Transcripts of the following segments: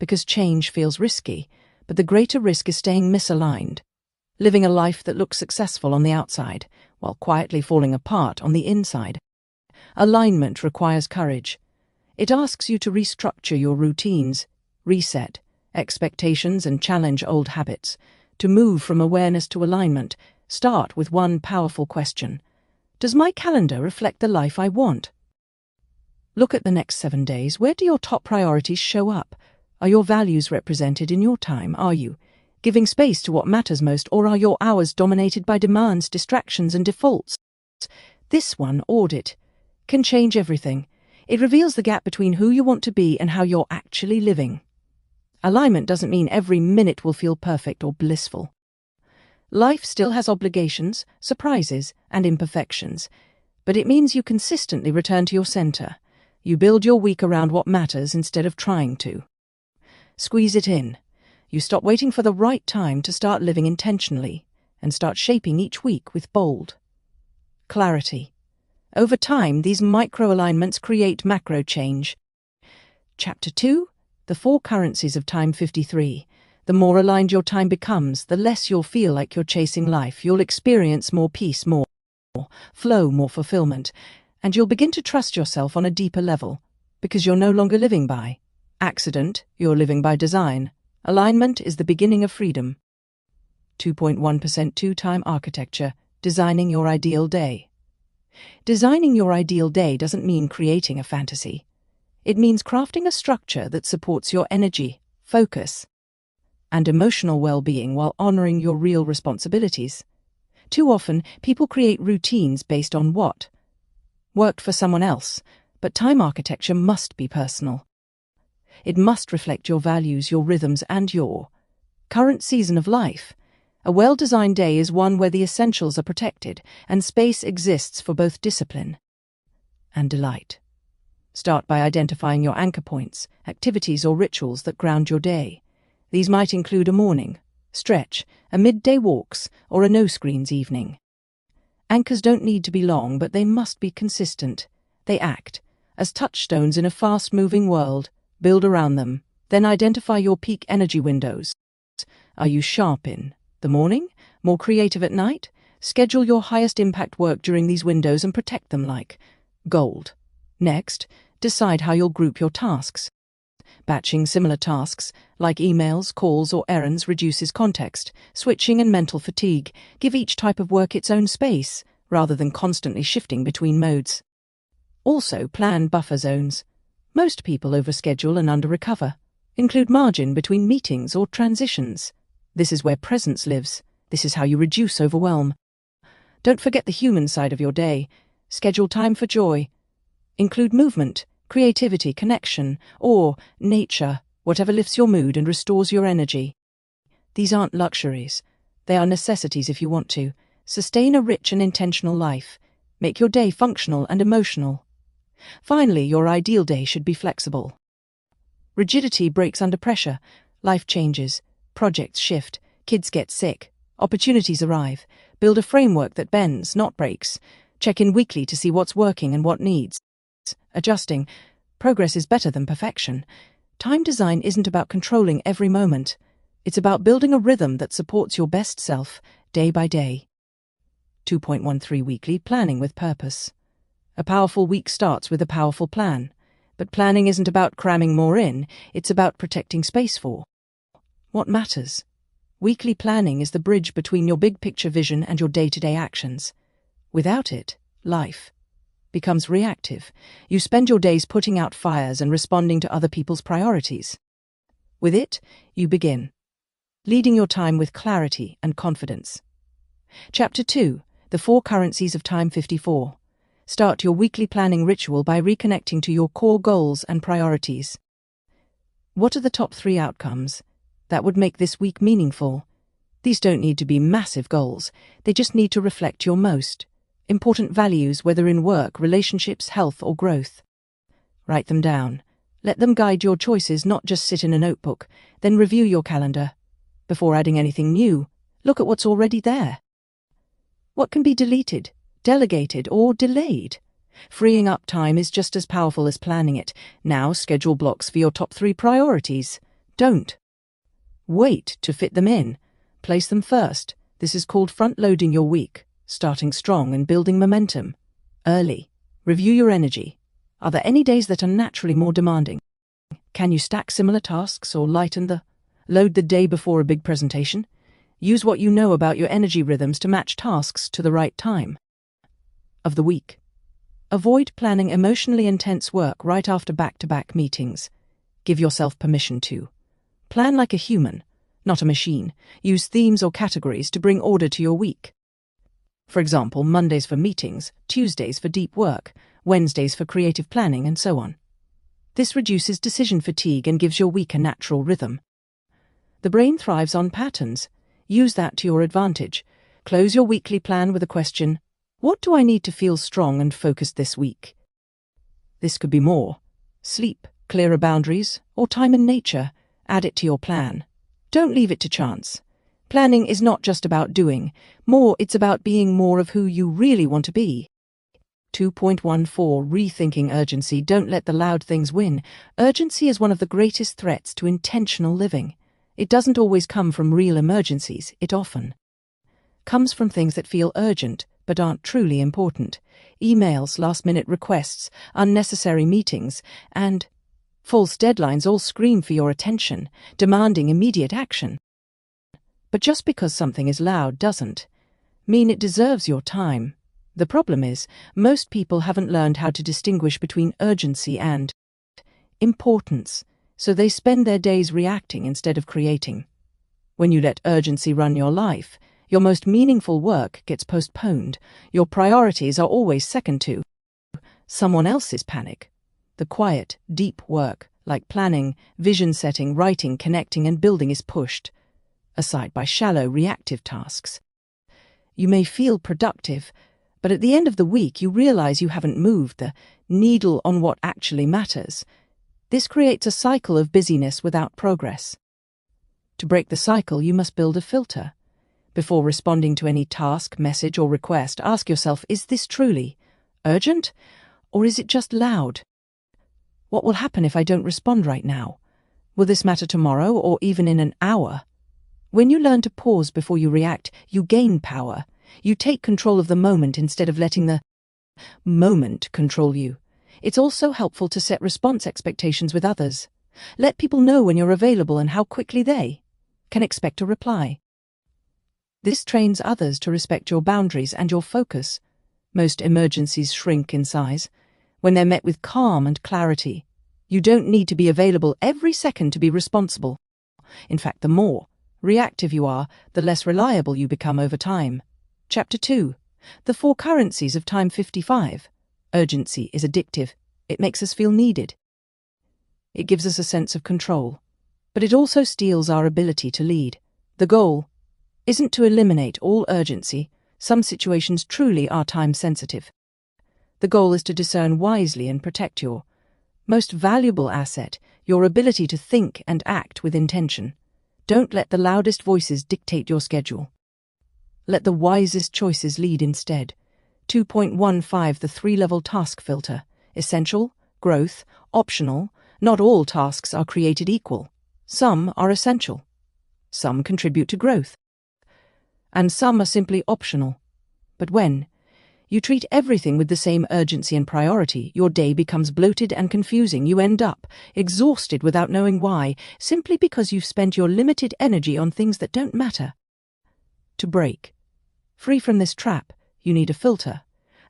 because change feels risky, but the greater risk is staying misaligned, living a life that looks successful on the outside, while quietly falling apart on the inside. Alignment requires courage. It asks you to restructure your routines, reset expectations and challenge old habits. To move from awareness to alignment, start with one powerful question. Does my calendar reflect the life I want? Look at the next 7 days. Where do your top priorities show up? Are your values represented in your time? Are you giving space to what matters most, or are your hours dominated by demands, distractions, and defaults? This one audit can change everything. It reveals the gap between who you want to be and how you're actually living. Alignment doesn't mean every minute will feel perfect or blissful. Life still has obligations, surprises, and imperfections, but it means you consistently return to your center. You build your week around what matters instead of trying to squeeze it in. You stop waiting for the right time to start living intentionally and start shaping each week with bold clarity. Over time, these micro-alignments create macro change. Chapter 2, The 4 Currencies of Time 53. The more aligned your time becomes, the less you'll feel like you're chasing life. You'll experience more peace, more flow, more fulfillment, and you'll begin to trust yourself on a deeper level, because you're no longer living by accident, you're living by design. Alignment is the beginning of freedom. 2.1% Two-Time Architecture. Designing your ideal day. Designing your ideal day doesn't mean creating a fantasy. It means crafting a structure that supports your energy, focus, and emotional well-being while honoring your real responsibilities. Too often, people create routines based on what worked for someone else, but time architecture must be personal. It must reflect your values, your rhythms, and your current season of life. A well-designed day is one where the essentials are protected and space exists for both discipline and delight. Start by identifying your anchor points, activities or rituals that ground your day. These might include a morning stretch, a midday walks, or a no-screens evening. Anchors don't need to be long, but they must be consistent. They act as touchstones in a fast-moving world. Build around them. Then identify your peak energy windows. Are you sharp in the morning? More creative at night? Schedule your highest impact work during these windows and protect them like gold. Next, decide how you'll group your tasks. Batching similar tasks, like emails, calls, or errands, reduces context, switching, and mental fatigue. Give each type of work its own space, rather than constantly shifting between modes. Also, plan buffer zones. Most people overschedule and under-recover. Include margin between meetings or transitions. This is where presence lives. This is how you reduce overwhelm. Don't forget the human side of your day. Schedule time for joy. Include movement, creativity, connection, or nature, whatever lifts your mood and restores your energy. These aren't luxuries. They are necessities if you want to sustain a rich and intentional life. Make your day functional and emotional. Finally, your ideal day should be flexible. Rigidity breaks under pressure. Life changes. Projects shift. Kids get sick. Opportunities arrive. Build a framework that bends, not breaks. Check in weekly to see what's working and what needs adjusting. Progress is better than perfection. Time design isn't about controlling every moment. It's about building a rhythm that supports your best self, day by day. 2.13 Weekly Planning with Purpose. A powerful week starts with a powerful plan. But planning isn't about cramming more in, it's about protecting space for what matters. Weekly planning is the bridge between your big picture vision and your day-to-day actions. Without it, life becomes reactive. You spend your days putting out fires and responding to other people's priorities. With it, you begin leading your time with clarity and confidence. Chapter 2, The 4 Currencies of Time 54. Start your weekly planning ritual by reconnecting to your core goals and priorities. What are the top 3 outcomes that would make this week meaningful? These don't need to be massive goals. They just need to reflect your most important values, whether in work, relationships, health, or growth. Write them down. Let them guide your choices, not just sit in a notebook. Then review your calendar. Before adding anything new, look at what's already there. What can be deleted, delegated, or delayed? Freeing up time is just as powerful as planning it. Now schedule blocks for your top 3 priorities. Don't wait to fit them in. Place them first. This is called front-loading your week, starting strong and building momentum. Early. Review your energy. Are there any days that are naturally more demanding? Can you stack similar tasks or lighten the load the day before a big presentation? Use what you know about your energy rhythms to match tasks to the right time of the week. Avoid planning emotionally intense work right after back-to-back meetings. Give yourself permission to plan like a human, not a machine. Use themes or categories to bring order to your week. For example, Mondays for meetings, Tuesdays for deep work, Wednesdays for creative planning, and so on. This reduces decision fatigue and gives your week a natural rhythm. The brain thrives on patterns. Use that to your advantage. Close your weekly plan with a question: what do I need to feel strong and focused this week? This could be more sleep, clearer boundaries, or time in nature. Add it to your plan. Don't leave it to chance. Planning is not just about doing more, it's about being more of who you really want to be. 2.14 Rethinking urgency. Don't let the loud things win. Urgency is one of the greatest threats to intentional living. It doesn't always come from real emergencies. It often comes from things that feel urgent but aren't truly important. Emails, last-minute requests, unnecessary meetings, and false deadlines all scream for your attention, demanding immediate action. But just because something is loud doesn't mean it deserves your time. The problem is, most people haven't learned how to distinguish between urgency and importance, so they spend their days reacting instead of creating. When you let urgency run your life, your most meaningful work gets postponed. Your priorities are always second to someone else's panic. The quiet, deep work, like planning, vision setting, writing, connecting, and building, is pushed aside by shallow, reactive tasks. You may feel productive, but at the end of the week you realize you haven't moved the needle on what actually matters. This creates a cycle of busyness without progress. To break the cycle, you must build a filter. Before responding to any task, message, or request, ask yourself, is this truly urgent, or is it just loud? What will happen if I don't respond right now? Will this matter tomorrow or even in an hour? When you learn to pause before you react, you gain power. You take control of the moment instead of letting the moment control you. It's also helpful to set response expectations with others. Let people know when you're available and how quickly they can expect a reply. This trains others to respect your boundaries and your focus. Most emergencies shrink in size when they're met with calm and clarity. You don't need to be available every second to be responsible. In fact, the more reactive you are, the less reliable you become over time. Chapter 2. The 4 currencies of time. 55. Urgency is addictive. It makes us feel needed. It gives us a sense of control. But it also steals our ability to lead. The goal isn't to eliminate all urgency. Some situations truly are time-sensitive. The goal is to discern wisely and protect your most valuable asset, your ability to think and act with intention. Don't let the loudest voices dictate your schedule. Let the wisest choices lead instead. 2.15 The 3-level task filter. Essential, growth, optional. Not all tasks are created equal. Some are essential. Some contribute to growth. And some are simply optional. But when you treat everything with the same urgency and priority, your day becomes bloated and confusing. You end up exhausted without knowing why, simply because you've spent your limited energy on things that don't matter. To break free from this trap, you need a filter,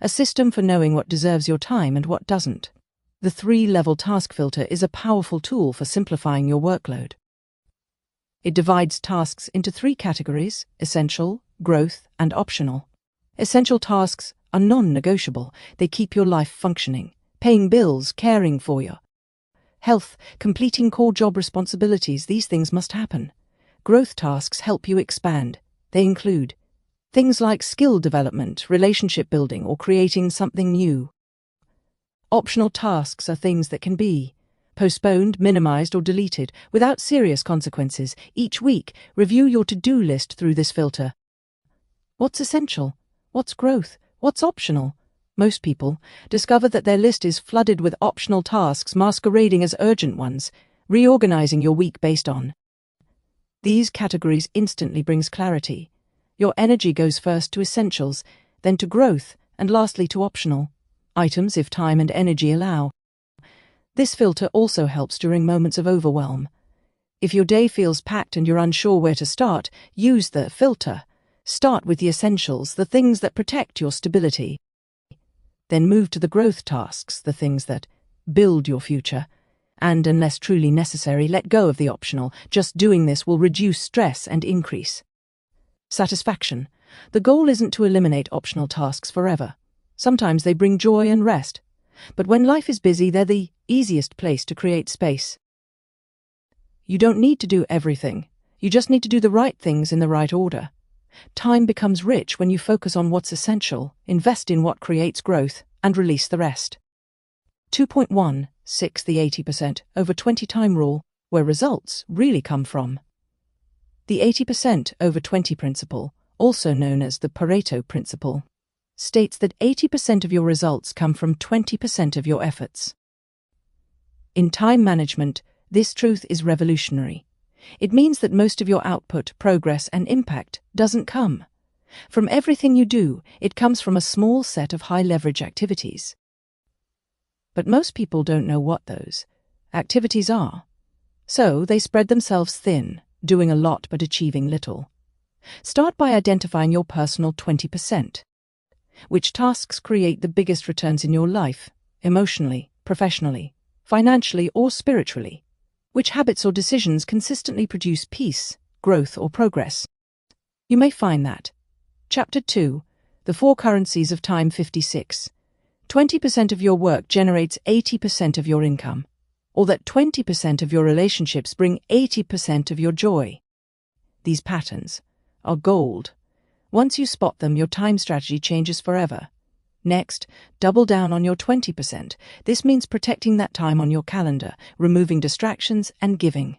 a system for knowing what deserves your time and what doesn't. The 3-level task filter is a powerful tool for simplifying your workload. It divides tasks into 3 categories: essential, growth, and optional. Essential tasks are non-negotiable. They keep your life functioning, paying bills, caring for your health, completing core job responsibilities. These things must happen. Growth tasks help you expand. They include things like skill development, relationship building, or creating something new. Optional tasks are things that can be postponed, minimized, or deleted without serious consequences. Each week, review your to-do list through this filter. What's essential? What's growth? What's optional? Most people discover that their list is flooded with optional tasks masquerading as urgent ones. Reorganizing your week based on these categories instantly brings clarity. Your energy goes first to essentials, then to growth, and lastly to optional items if time and energy allow. This filter also helps during moments of overwhelm. If your day feels packed and you're unsure where to start, use the filter. Start with the essentials, the things that protect your stability. Then move to the growth tasks, the things that build your future. And unless truly necessary, let go of the optional. Just doing this will reduce stress and increase satisfaction. The goal isn't to eliminate optional tasks forever. Sometimes they bring joy and rest. But when life is busy, they're the easiest place to create space. You don't need to do everything. You just need to do the right things in the right order. Time becomes rich when you focus on what's essential, invest in what creates growth, and release the rest. 2.16 The 80% over 20 time rule, where results really come from. The 80% over 20 principle, also known as the Pareto principle, states that 80% of your results come from 20% of your efforts. In time management, this truth is revolutionary. It means that most of your output, progress, and impact doesn't come from everything you do. It comes from a small set of high-leverage activities. But most people don't know what those activities are. So they spread themselves thin, doing a lot but achieving little. Start by identifying your personal 20%. Which tasks create the biggest returns in your life, emotionally, professionally, financially, or spiritually? Which habits or decisions consistently produce peace, growth, or progress? You may find that. Chapter 2, The 4 Currencies of Time 56. 20% of your work generates 80% of your income, or that 20% of your relationships bring 80% of your joy. These patterns are gold. Once you spot them, your time strategy changes forever. Next, double down on your 20%. This means protecting that time on your calendar, removing distractions, and giving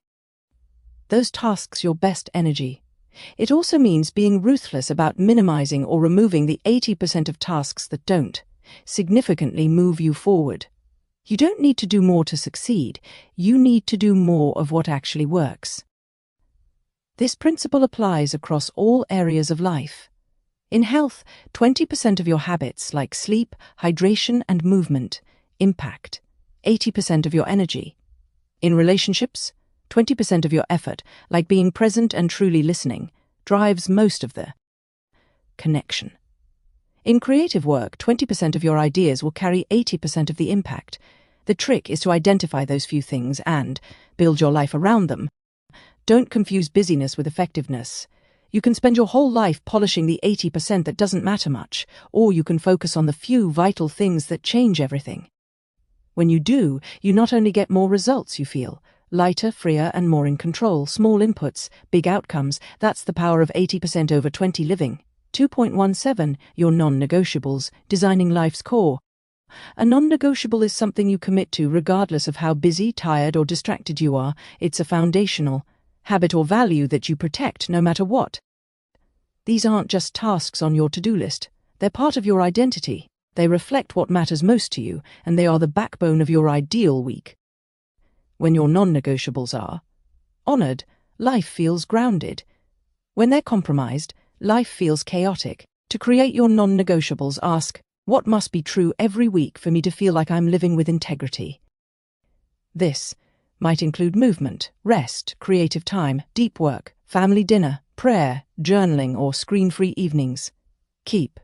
those tasks your best energy. It also means being ruthless about minimizing or removing the 80% of tasks that don't significantly move you forward. You don't need to do more to succeed. You need to do more of what actually works. This principle applies across all areas of life. In health, 20% of your habits, like sleep, hydration, and movement, impact 80% of your energy. In relationships, 20% of your effort, like being present and truly listening, drives most of the connection. In creative work, 20% of your ideas will carry 80% of the impact. The trick is to identify those few things and build your life around them. Don't confuse busyness with effectiveness. You can spend your whole life polishing the 80% that doesn't matter much, or you can focus on the few vital things that change everything. When you do, you not only get more results, you feel lighter, freer, and more in control. Small inputs, big outcomes. That's the power of 80% over 20 living. 2.17 Your non-negotiables, designing life's core. A non-negotiable is something you commit to regardless of how busy, tired, or distracted you are. It's a foundational habit or value that you protect no matter what. These aren't just tasks on your to-do list. They're part of your identity. They reflect what matters most to you, and they are the backbone of your ideal week. When your non-negotiables are honored, life feels grounded. When they're compromised, life feels chaotic. To create your non-negotiables, ask, what must be true every week for me to feel like I'm living with integrity? This might include movement, rest, creative time, deep work, family dinner, prayer, journaling, or screen-free evenings. Keep